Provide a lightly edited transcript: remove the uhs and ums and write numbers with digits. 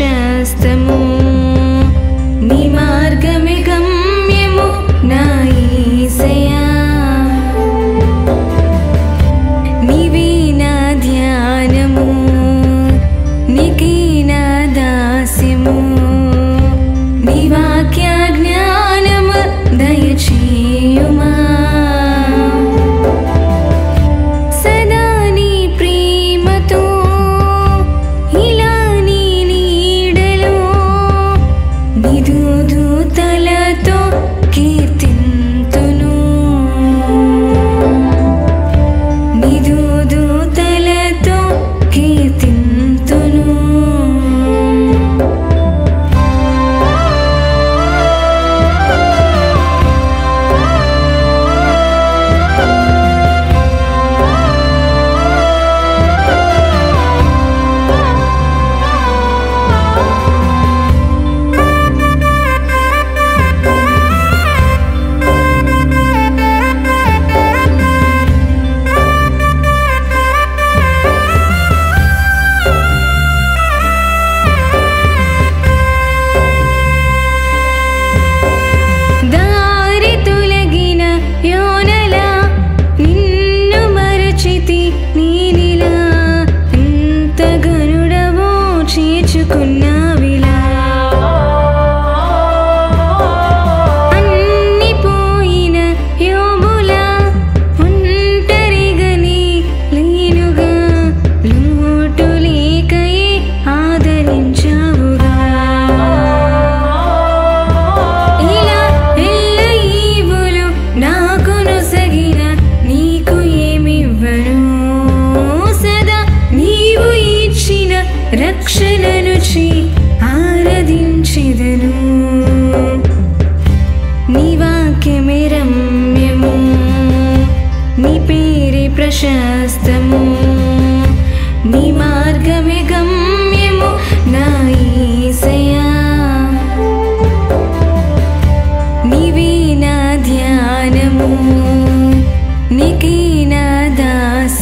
ప్రశస్తము నీ మార్గమే గమ్యము నా యేసయ్యా నీవే నా ధ్యానము నీకే నా దాస్యము నీ వాక్య జ్ఞానము దయచేయుమా సదా నీ ప్రేమతో ఇలా నీ నీడలో నిదు దూతలతో కీర్తింతును నిదు దూతలతో కీర్తింతును అన్ని పోయిన యోబులా ఒంటరిగానే లేనుగా లోటు లేకయే ఆదరించావుగా ఇలా ఎల్ల ఈవులు నాకు నొసగిన నీకు ఏమివ్వను సదా నీవు ఇచ్చిన రక్షణను ఆరాధించెదను నీ వాక్యమే రమ్యము నీ పేరే ప్రశస్తము నీ మార్గమే గమ్యము నా యేసయ్యా నీవే నా ధ్యానము నీకే నా దాస్యము